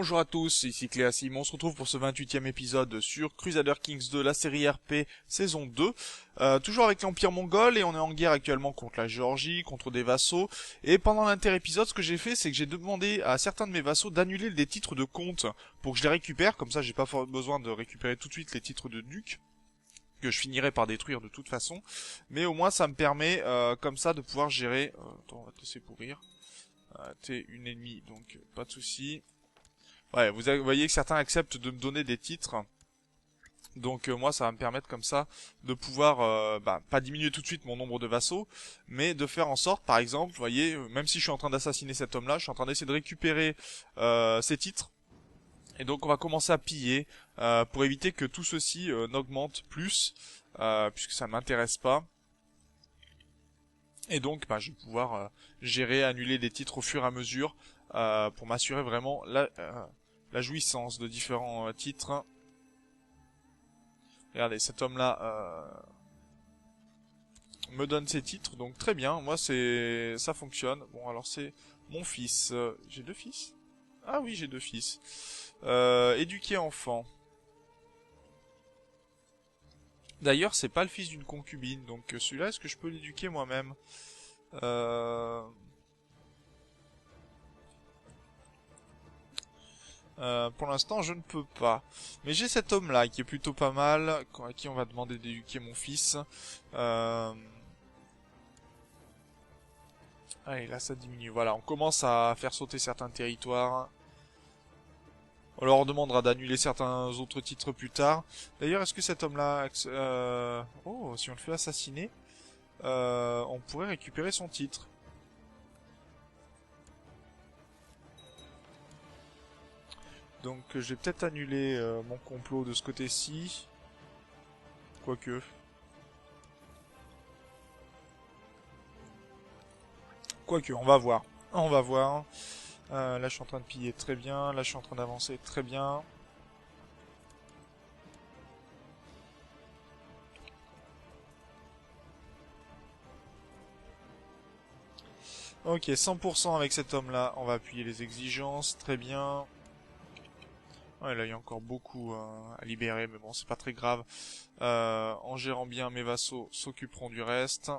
Bonjour à tous, ici Cléasim, on se retrouve pour ce 28e épisode sur Crusader Kings 2, la série RP saison 2. Toujours avec l'Empire mongol et on est en guerre actuellement contre la Géorgie, contre des vassaux. Et pendant l'inter-épisode, ce que j'ai fait, c'est que j'ai demandé à certains de mes vassaux d'annuler des titres de comte pour que je les récupère. Comme ça, j'ai pas besoin de récupérer tout de suite les titres de duc, que je finirai par détruire de toute façon. Mais au moins, ça me permet, comme ça, de pouvoir gérer... attends, on va te laisser pourrir. T'es une ennemie, donc pas de soucis. Ouais, vous voyez que certains acceptent de me donner des titres. Donc moi, ça va me permettre comme ça de pouvoir, pas diminuer tout de suite mon nombre de vassaux, mais de faire en sorte, par exemple, vous voyez, même si je suis en train d'assassiner cet homme-là, je suis en train d'essayer de récupérer ses titres. Et donc on va commencer à piller pour éviter que tout ceci n'augmente plus, puisque ça ne m'intéresse pas. Et donc, je vais pouvoir gérer, annuler des titres au fur et à mesure pour m'assurer vraiment la jouissance de différents titres. Regardez, cet homme-là me donne ses titres, donc très bien. Moi, ça fonctionne. Bon, alors c'est mon fils. J'ai deux fils? Ah oui, j'ai deux fils. Éduquer enfant. D'ailleurs, c'est pas le fils d'une concubine, donc celui-là, est-ce que je peux l'éduquer moi-même? Pour l'instant, je ne peux pas. Mais j'ai cet homme-là qui est plutôt pas mal, à qui on va demander d'éduquer mon fils. Allez, là, ça diminue. Voilà, on commence à faire sauter certains territoires. On leur demandera d'annuler certains autres titres plus tard. D'ailleurs, est-ce que cet homme-là... Oh, si on le fait assassiner, on pourrait récupérer son titre. Donc je vais peut-être annuler mon complot de ce côté-ci. Quoique. Quoique, on va voir. On va voir. Là je suis en train de piller très bien. Là je suis en train d'avancer très bien. Ok, 100% avec cet homme-là. On va appuyer les exigences. Très bien. Ouais, là il y a encore beaucoup à libérer, mais bon, c'est pas très grave. En gérant bien, mes vassaux s'occuperont du reste.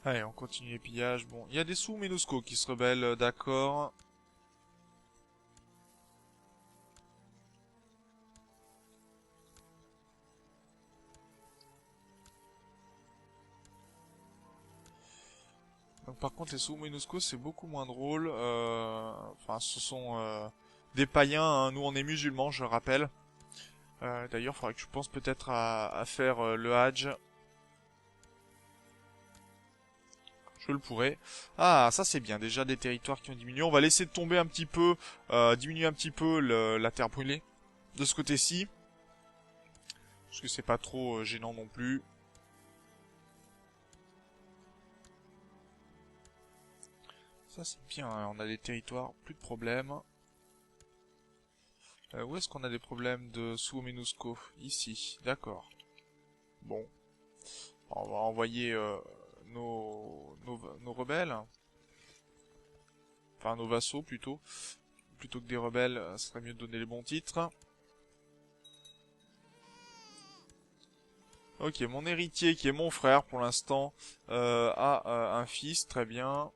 Allez, on continue les pillages. Bon, il y a des sous-Ménosco qui se rebellent, d'accord. Donc par contre les sous-Ménosco c'est beaucoup moins drôle. Enfin ce sont des païens, hein. Nous on est musulmans, je le rappelle. D'ailleurs il faudrait que je pense peut-être à faire le Hajj. Je le pourrais. Ah ça c'est bien, déjà des territoires qui ont diminué. On va laisser tomber un petit peu, diminuer un petit peu la terre brûlée de ce côté-ci. Parce que c'est pas trop gênant non plus. Ça c'est bien, hein. On a des territoires, plus de problèmes. Où est-ce qu'on a des problèmes de sous-Ménosco? Ici, d'accord. Bon, on va envoyer nos rebelles. Enfin, nos vassaux plutôt. Plutôt que des rebelles, ce serait mieux de donner les bons titres. Ok, mon héritier, qui est mon frère pour l'instant, a un fils, très bien.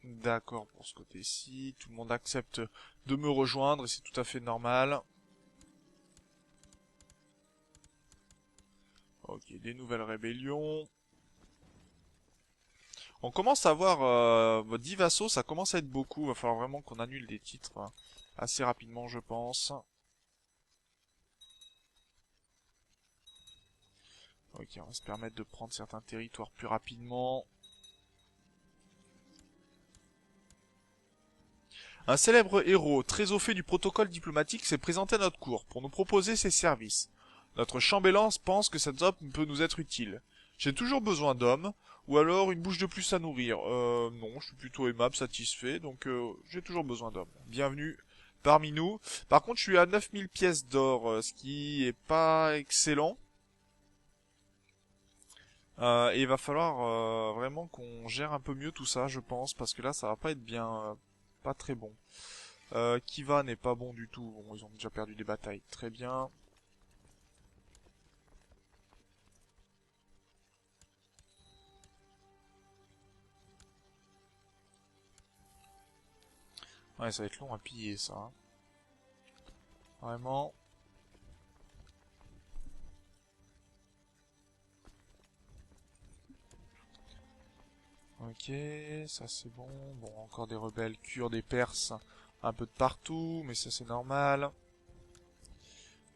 D'accord, pour ce côté-ci, tout le monde accepte de me rejoindre et c'est tout à fait normal. Ok, des nouvelles rébellions. On commence à avoir 10 vassaux, ça commence à être beaucoup. Va falloir vraiment qu'on annule des titres assez rapidement, je pense. Ok, on va se permettre de prendre certains territoires plus rapidement. Un célèbre héros, très au fait du protocole diplomatique, s'est présenté à notre cour pour nous proposer ses services. Notre chambellan pense que cet homme peut nous être utile. J'ai toujours besoin d'hommes, ou alors une bouche de plus à nourrir. Non, je suis plutôt aimable, satisfait, donc j'ai toujours besoin d'hommes. Bienvenue parmi nous. Par contre, je suis à 9000 pièces d'or, ce qui est pas excellent. Et il va falloir vraiment qu'on gère un peu mieux tout ça, je pense, parce que là, ça va pas être bien, pas très bon. Kiva n'est pas bon du tout. Bon, ils ont déjà perdu des batailles. Très bien. Ouais, ça va être long à piller, ça. Hein. Vraiment. Ok, ça c'est bon. Bon, encore des rebelles kurdes des Perses. Un peu de partout, mais ça c'est normal.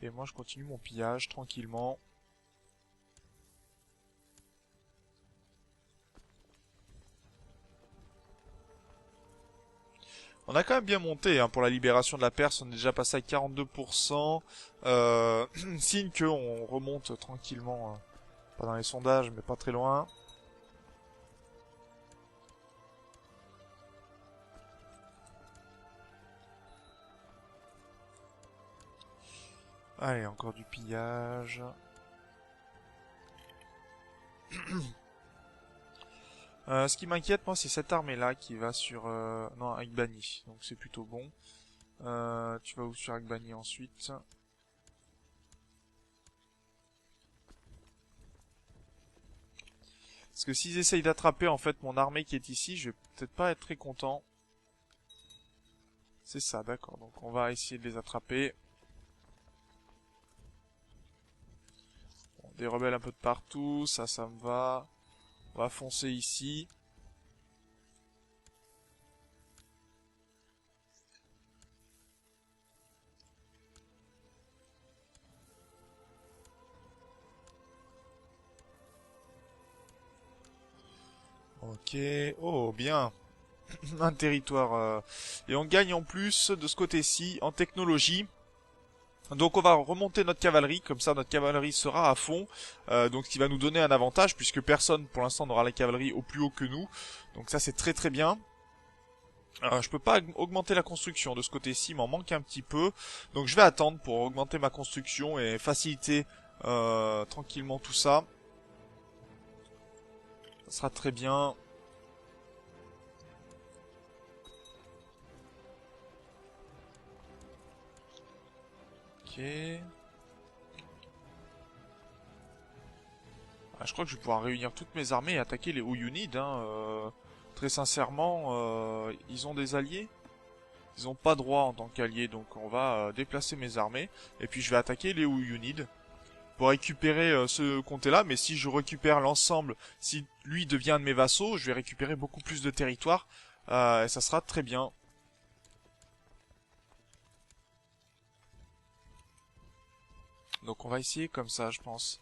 Et moi je continue mon pillage tranquillement. On a quand même bien monté hein, pour la libération de la Perse, on est déjà passé à 42%. Signe qu'on remonte tranquillement, pas dans les sondages, mais pas très loin. Allez, encore du pillage. Ce qui m'inquiète, moi, c'est cette armée-là qui va sur... Non, Agbani. Donc c'est plutôt bon. Tu vas où sur Agbani ensuite? Parce que s'ils essayent d'attraper, en fait, mon armée qui est ici, je vais peut-être pas être très content. C'est ça, d'accord. Donc on va essayer de les attraper. Bon, des rebelles un peu de partout, ça me va. On va foncer ici. Ok, oh bien, un territoire. Et on gagne en plus de ce côté-ci en technologie. Donc on va remonter notre cavalerie, comme ça notre cavalerie sera à fond, donc ce qui va nous donner un avantage puisque personne pour l'instant n'aura la cavalerie au plus haut que nous. Donc ça c'est très très bien. Je peux pas augmenter la construction de ce côté-ci, il m'en manque un petit peu. Donc je vais attendre pour augmenter ma construction et faciliter tranquillement tout ça. Ça sera très bien. Ok. Ah, je crois que je vais pouvoir réunir toutes mes armées et attaquer les Uyunides. Hein, très sincèrement, ils ont des alliés. Ils n'ont pas droit en tant qu'alliés, donc on va déplacer mes armées. Et puis je vais attaquer les Uyunides pour récupérer ce comté-là. Mais si je récupère l'ensemble, si lui devient un de mes vassaux, je vais récupérer beaucoup plus de territoire. Et ça sera très bien. Donc on va essayer comme ça, je pense.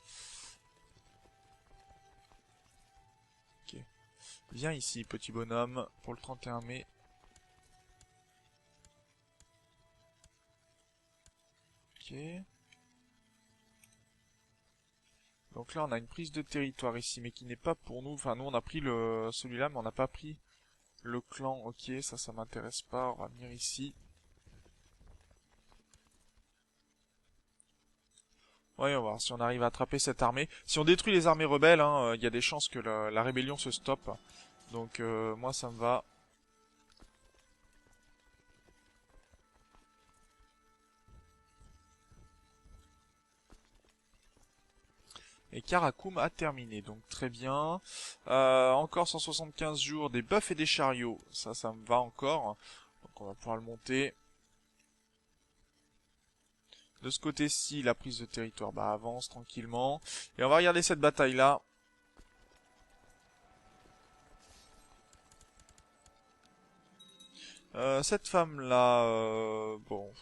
Ok. Viens ici, petit bonhomme, pour le 31 mai. Ok. Donc là, on a une prise de territoire ici, mais qui n'est pas pour nous. Enfin, nous, on a pris le celui-là, mais on n'a pas pris le clan. Ok, ça m'intéresse pas. On va venir ici. Ouais, on va voir si on arrive à attraper cette armée. Si on détruit les armées rebelles, hein, il y a des chances que la rébellion se stoppe. Donc, moi, ça me va. Et Karakoum a terminé, donc très bien. Encore 175 jours, des bœufs et des chariots. Ça me va encore. Donc on va pouvoir le monter. De ce côté-ci, la prise de territoire avance tranquillement. Et on va regarder cette bataille-là. Cette femme-là, bon...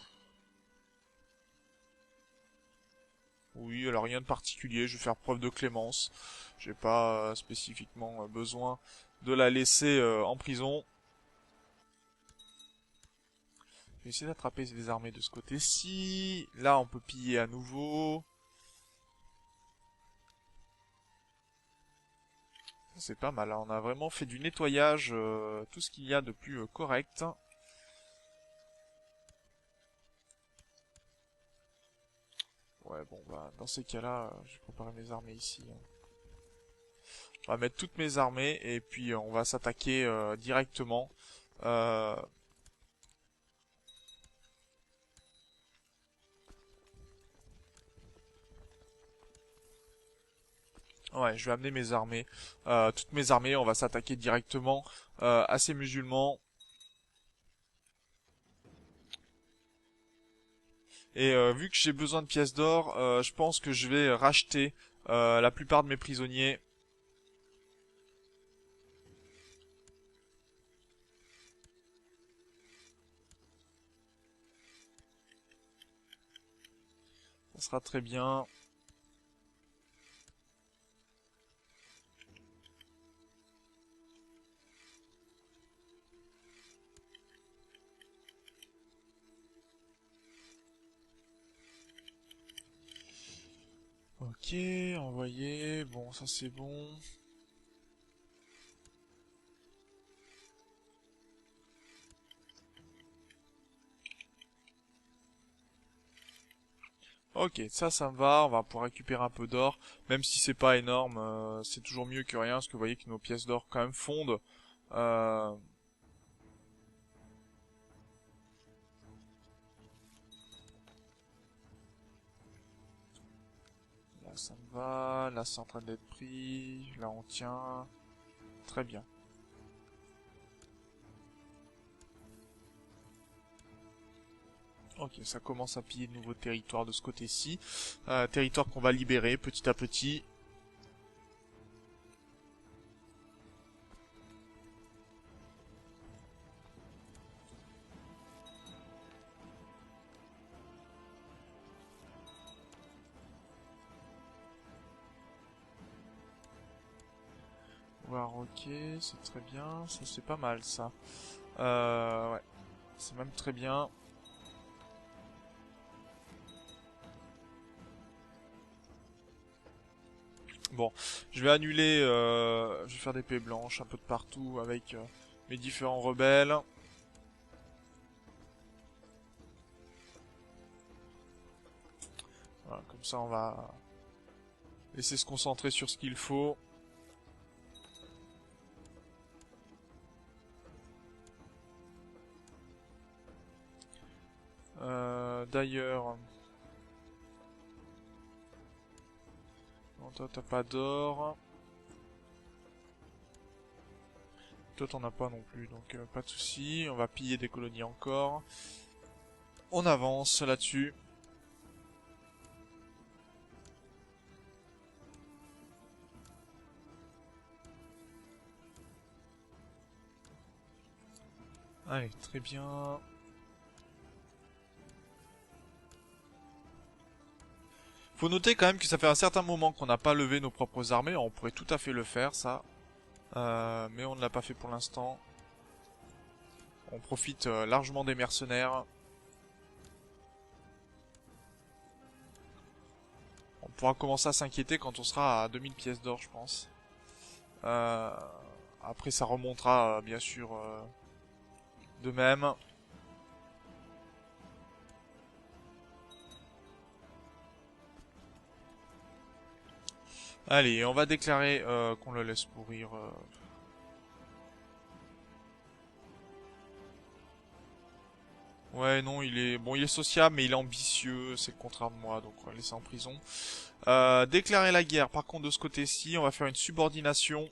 Oui, elle a rien de particulier, je vais faire preuve de clémence. J'ai pas spécifiquement besoin de la laisser en prison. vais essayer d'attraper des armées de ce côté-ci. Là, on peut piller à nouveau. C'est pas mal, hein. On a vraiment fait du nettoyage, tout ce qu'il y a de plus correct. Ouais, bon, bah, dans ces cas-là, je vais préparer mes armées ici, hein. On va mettre toutes mes armées, et puis on va s'attaquer directement. Ouais, je vais amener mes armées. Toutes mes armées, on va s'attaquer directement à ces musulmans. Et vu que j'ai besoin de pièces d'or, je pense que je vais racheter la plupart de mes prisonniers. Ça sera très bien. Ok, envoyé. Bon, ça c'est bon. Ok, ça me va. On va pouvoir récupérer un peu d'or. Même si c'est pas énorme, c'est toujours mieux que rien. Parce que vous voyez que nos pièces d'or quand même fondent. Euh, Là ça me va. Là c'est en train d'être pris. Là on tient. Très bien. Ok, ça commence à piller de nouveaux territoires de ce côté-ci. Territoire qu'on va libérer petit à petit. Voir, ok, c'est très bien. Ça c'est pas mal ça. Ouais, c'est même très bien. Bon, je vais annuler, je vais faire des paix blanches un peu de partout avec mes différents rebelles. Voilà, comme ça on va laisser se concentrer sur ce qu'il faut. D'ailleurs... Non, toi t'as pas d'or. Toi t'en as pas non plus, donc pas de soucis. On va piller des colonies encore. On avance là-dessus. Allez, très bien. Faut noter quand même que ça fait un certain moment qu'on n'a pas levé nos propres armées. Alors, on pourrait tout à fait le faire, ça. Mais on ne l'a pas fait pour l'instant. On profite largement des mercenaires. On pourra commencer à s'inquiéter quand on sera à 2000 pièces d'or, je pense. Euh, Après, ça remontera, bien sûr, de même. Allez, on va déclarer qu'on le laisse pourrir. Ouais, non, il est bon, il est sociable, mais il est ambitieux. C'est le contraire de moi, donc on va le laisser en prison. Déclarer la guerre. Par contre, de ce côté-ci, on va faire une subordination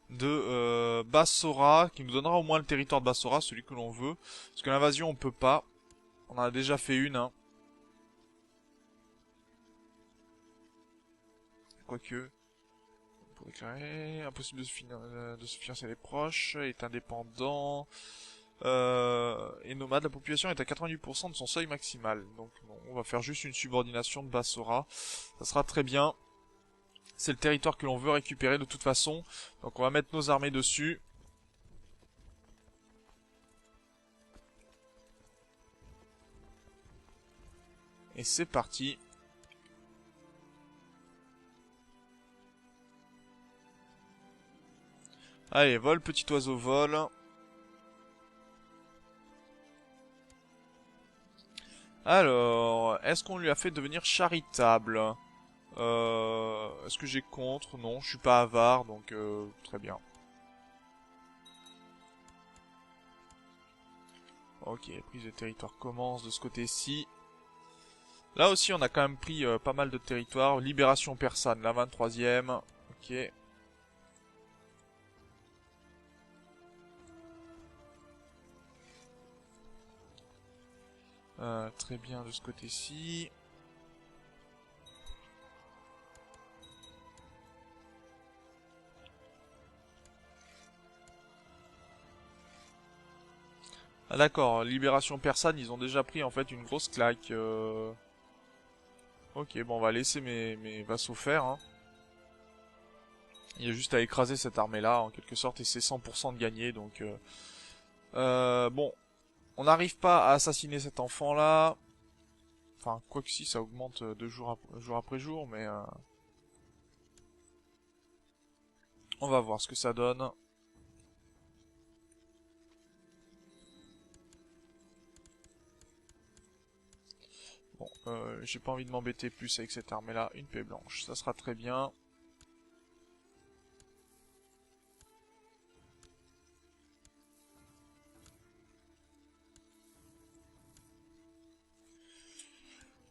de Bassora, qui nous donnera au moins le territoire de Bassora, celui que l'on veut. Parce que l'invasion, on peut pas. On en a déjà fait une, hein. Quoique, pour déclarer, impossible de se fiancer les proches, est indépendant, et nomade, la population est à 88% de son seuil maximal. Donc bon, on va faire juste une subordination de Bassora. Ça sera très bien. C'est le territoire que l'on veut récupérer de toute façon. Donc on va mettre nos armées dessus. Et c'est parti. Allez, vol, petit oiseau, vol. Alors, est-ce qu'on lui a fait devenir charitable? Est-ce que j'ai contre? Non, je suis pas avare, donc très bien. Ok, prise de territoire commence de ce côté-ci. Là aussi, on a quand même pris pas mal de territoire. Libération persane, la 23e. Ok. Très bien de ce côté-ci. Ah d'accord, libération persane, ils ont déjà pris en fait une grosse claque. Ok, bon, on va laisser mes vassaux faire. Hein. Il y a juste à écraser cette armée-là, en quelque sorte, et c'est 100% de gagné, donc... bon, on n'arrive pas à assassiner cet enfant-là. Enfin, quoi que si, ça augmente de jour après jour, mais... on va voir ce que ça donne. Bon, j'ai pas envie de m'embêter plus avec cette armée-là. Une paix blanche, ça sera très bien.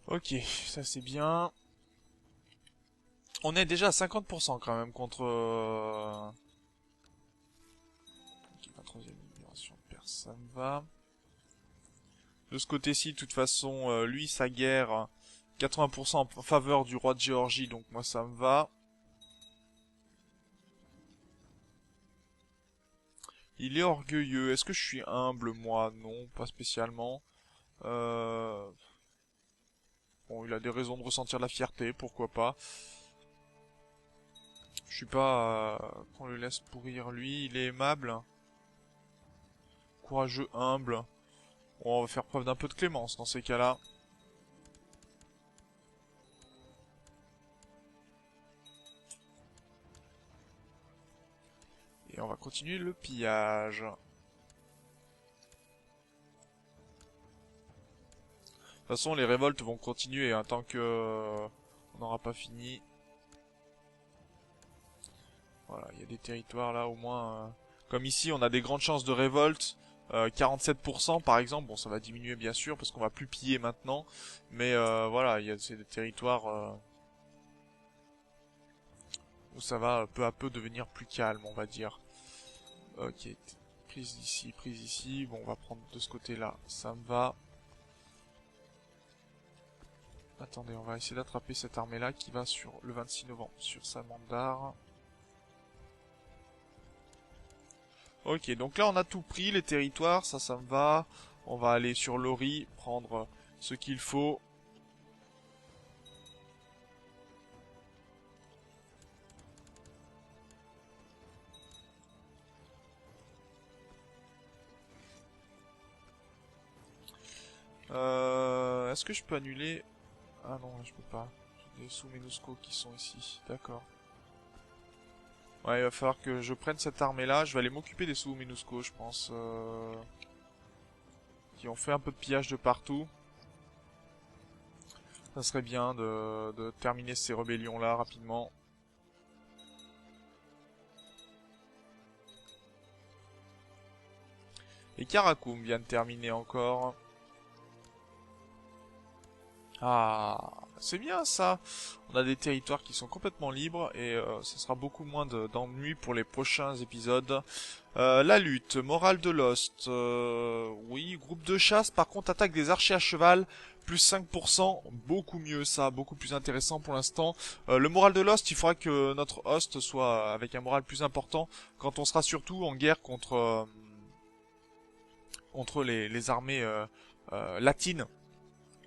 Ok, ça c'est bien. On est déjà à 50% quand même contre... Ok, 23e libération, personne va. De ce côté-ci, de toute façon, lui, sa guerre, 80% en faveur du roi de Géorgie, donc moi ça me va. Il est orgueilleux. Est-ce que je suis humble, moi? Non, pas spécialement. Euh... Bon, il a des raisons de ressentir la fierté, pourquoi pas. Je suis pas... qu'on le laisse pourrir lui, il est aimable. Courageux, humble. Bon, on va faire preuve d'un peu de clémence dans ces cas-là. Et on va continuer le pillage. De toute façon, les révoltes vont continuer hein, tant que on n'aura pas fini. Voilà, il y a des territoires là au moins. Comme ici, on a des grandes chances de révolte. 47% par exemple. Bon, ça va diminuer bien sûr parce qu'on va plus piller maintenant. Mais voilà, il y a des territoires où ça va peu à peu devenir plus calme, on va dire. Ok, prise d'ici, prise ici. Bon, on va prendre de ce côté-là. Ça me va. Attendez, on va essayer d'attraper cette armée-là qui va sur le 26 novembre sur Samandar. Ok, donc là on a tout pris, les territoires, ça me va. On va aller sur Lori, prendre ce qu'il faut. Est-ce que je peux annuler... Ah non, je peux pas. J'ai des sous-Menusco qui sont ici, d'accord. Ouais, il va falloir que je prenne cette armée-là. Je vais aller m'occuper des sous-Menusco, je pense. Qui ont fait un peu de pillage de partout. Ça serait bien de terminer ces rébellions-là rapidement. Et Karakoum vient de terminer encore. Ah, c'est bien ça. On a des territoires qui sont complètement libres et ce sera beaucoup moins d'ennuis pour les prochains épisodes. La lutte, morale de Lost. Oui, groupe de chasse, par contre, attaque des archers à cheval, plus 5%, beaucoup mieux ça, beaucoup plus intéressant pour l'instant. Le moral de Lost, il faudra que notre host soit avec un moral plus important quand on sera surtout en guerre contre les armées latines.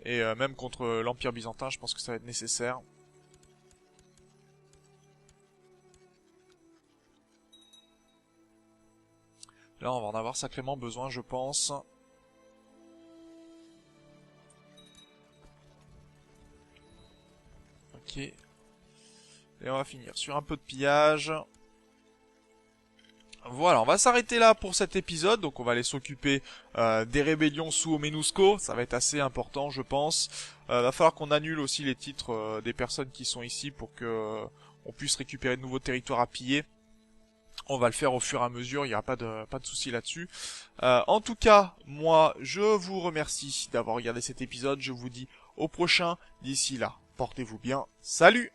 Et même contre l'Empire byzantin, je pense que ça va être nécessaire. Là, on va en avoir sacrément besoin, je pense. Et on va finir sur un peu de pillage. Voilà, on va s'arrêter là pour cet épisode. Donc on va aller s'occuper des rébellions sous Omenusco. Ça va être assez important, je pense. Va falloir qu'on annule aussi les titres des personnes qui sont ici pour que on puisse récupérer de nouveaux territoires à piller. On va le faire au fur et à mesure, il n'y aura pas de souci là-dessus. En tout cas, moi, je vous remercie d'avoir regardé cet épisode. Je vous dis au prochain. D'ici là, portez-vous bien. Salut!